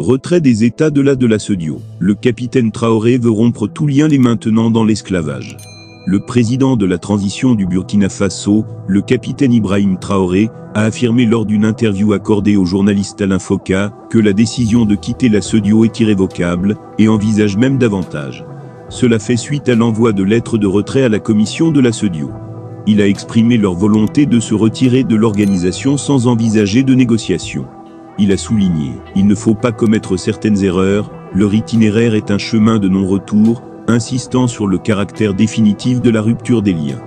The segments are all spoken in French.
Retrait des États de la Sodio. Le capitaine Traoré veut rompre tout lien les maintenant dans l'esclavage. Le président de la transition du Burkina Faso, le capitaine Ibrahim Traoré, a affirmé lors d'une interview accordée au journaliste Alain Foka que la décision de quitter la Sodio est irrévocable et envisage même davantage. Cela fait suite à l'envoi de lettres de retrait à la commission de la Sodio. Il a exprimé leur volonté de se retirer de l'organisation sans envisager de négociation. Il a souligné, il ne faut pas commettre certaines erreurs, leur itinéraire est un chemin de non-retour, insistant sur le caractère définitif de la rupture des liens.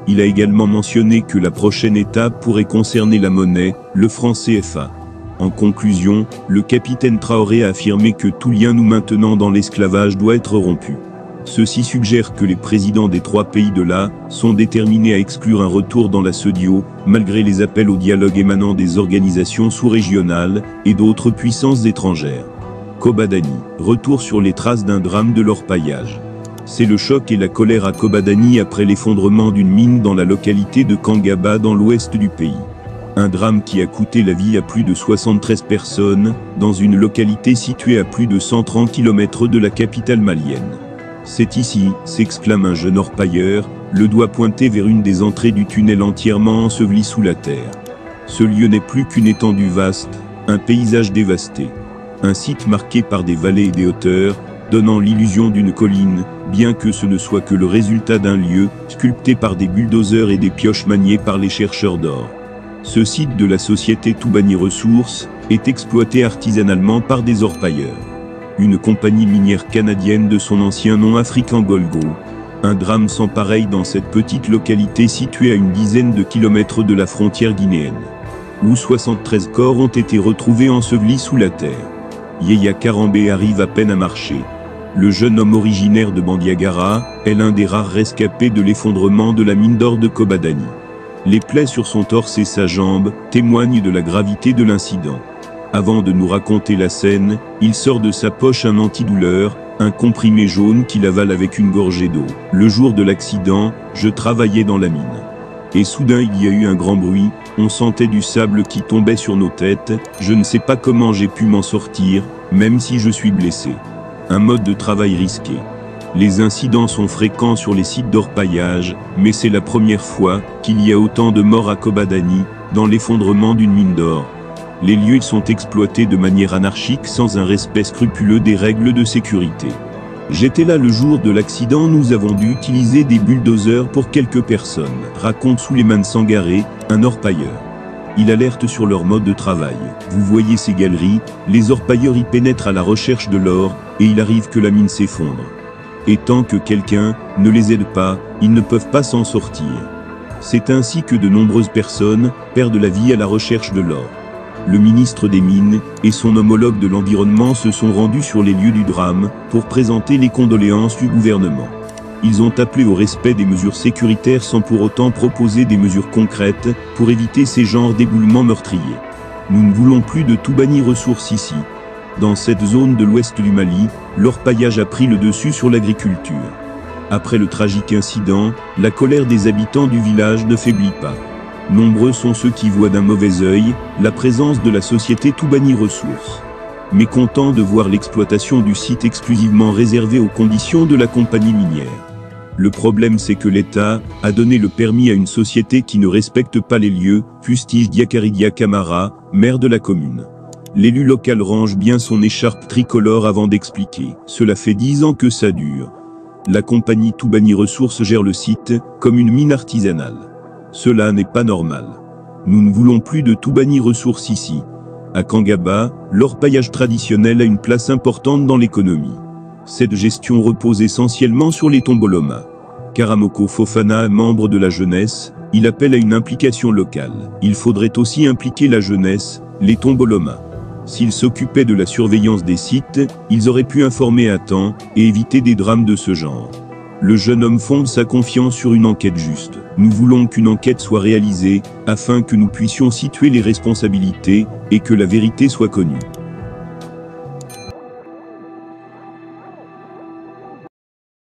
Il a également mentionné que la prochaine étape pourrait concerner la monnaie, le franc CFA. En conclusion, le capitaine Traoré a affirmé que tout lien nous maintenant dans l'esclavage doit être rompu. Ceci suggère que les présidents des 3 pays de là sont déterminés à exclure un retour dans la Sodio, malgré les appels au dialogue émanant des organisations sous-régionales et d'autres puissances étrangères. Kobadani, retour sur les traces d'un drame de l'orpaillage. C'est le choc et la colère à Kobadani après l'effondrement d'une mine dans la localité de Kangaba dans l'ouest du pays. Un drame qui a coûté la vie à plus de 73 personnes, dans une localité située à plus de 130 km de la capitale malienne. C'est ici, s'exclame un jeune orpailleur, le doigt pointé vers une des entrées du tunnel entièrement enseveli sous la terre. Ce lieu n'est plus qu'une étendue vaste, un paysage dévasté. Un site marqué par des vallées et des hauteurs, donnant l'illusion d'une colline, bien que ce ne soit que le résultat d'un lieu, sculpté par des bulldozers et des pioches maniées par les chercheurs d'or. Ce site de la société Toubani Ressources est exploité artisanalement par des orpailleurs. Une compagnie minière canadienne de son ancien nom African Gold Group. Un drame sans pareil dans cette petite localité située à une dizaine de kilomètres de la frontière guinéenne, où 73 corps ont été retrouvés ensevelis sous la terre. Yaya Karambé arrive à peine à marcher. Le jeune homme originaire de Bandiagara est l'un des rares rescapés de l'effondrement de la mine d'or de Kobadani. Les plaies sur son torse et sa jambe témoignent de la gravité de l'incident. Avant de nous raconter la scène, il sort de sa poche un antidouleur, un comprimé jaune qu'il avale avec une gorgée d'eau. Le jour de l'accident, je travaillais dans la mine. Et soudain il y a eu un grand bruit, on sentait du sable qui tombait sur nos têtes, je ne sais pas comment j'ai pu m'en sortir, même si je suis blessé. Un mode de travail risqué. Les incidents sont fréquents sur les sites d'orpaillage, mais c'est la première fois qu'il y a autant de morts à Kobadani, dans l'effondrement d'une mine d'or. Les lieux sont exploités de manière anarchique sans un respect scrupuleux des règles de sécurité. J'étais là le jour de l'accident, nous avons dû utiliser des bulldozers pour quelques personnes, raconte Souleymane Sangaré, un orpailleur. Il alerte sur leur mode de travail. Vous voyez ces galeries, les orpailleurs y pénètrent à la recherche de l'or, et il arrive que la mine s'effondre. Et tant que quelqu'un ne les aide pas, ils ne peuvent pas s'en sortir. C'est ainsi que de nombreuses personnes perdent la vie à la recherche de l'or. Le ministre des Mines et son homologue de l'Environnement se sont rendus sur les lieux du drame pour présenter les condoléances du gouvernement. Ils ont appelé au respect des mesures sécuritaires sans pour autant proposer des mesures concrètes pour éviter ces genres d'éboulements meurtriers. Nous ne voulons plus de Toubani Ressources ici. Dans cette zone de l'ouest du Mali, l'orpaillage a pris le dessus sur l'agriculture. Après le tragique incident, la colère des habitants du village ne faiblit pas. Nombreux sont ceux qui voient d'un mauvais œil la présence de la société Toubani Ressources. Mécontents de voir l'exploitation du site exclusivement réservée aux conditions de la compagnie minière. Le problème c'est que l'État a donné le permis à une société qui ne respecte pas les lieux, fustige Diakaridia Camara, maire de la commune. L'élu local range bien son écharpe tricolore avant d'expliquer. Cela fait 10 ans que ça dure. La compagnie Toubani Ressources gère le site comme une mine artisanale. Cela n'est pas normal. Nous ne voulons plus de Toubani Ressources ici. À Kangaba, l'orpaillage traditionnel a une place importante dans l'économie. Cette gestion repose essentiellement sur les Tomboloma. Karamoko Fofana, membre de la jeunesse, il appelle à une implication locale. Il faudrait aussi impliquer la jeunesse, les Tomboloma. S'ils s'occupaient de la surveillance des sites, ils auraient pu informer à temps et éviter des drames de ce genre. Le jeune homme fonde sa confiance sur une enquête juste. Nous voulons qu'une enquête soit réalisée, afin que nous puissions situer les responsabilités, et que la vérité soit connue.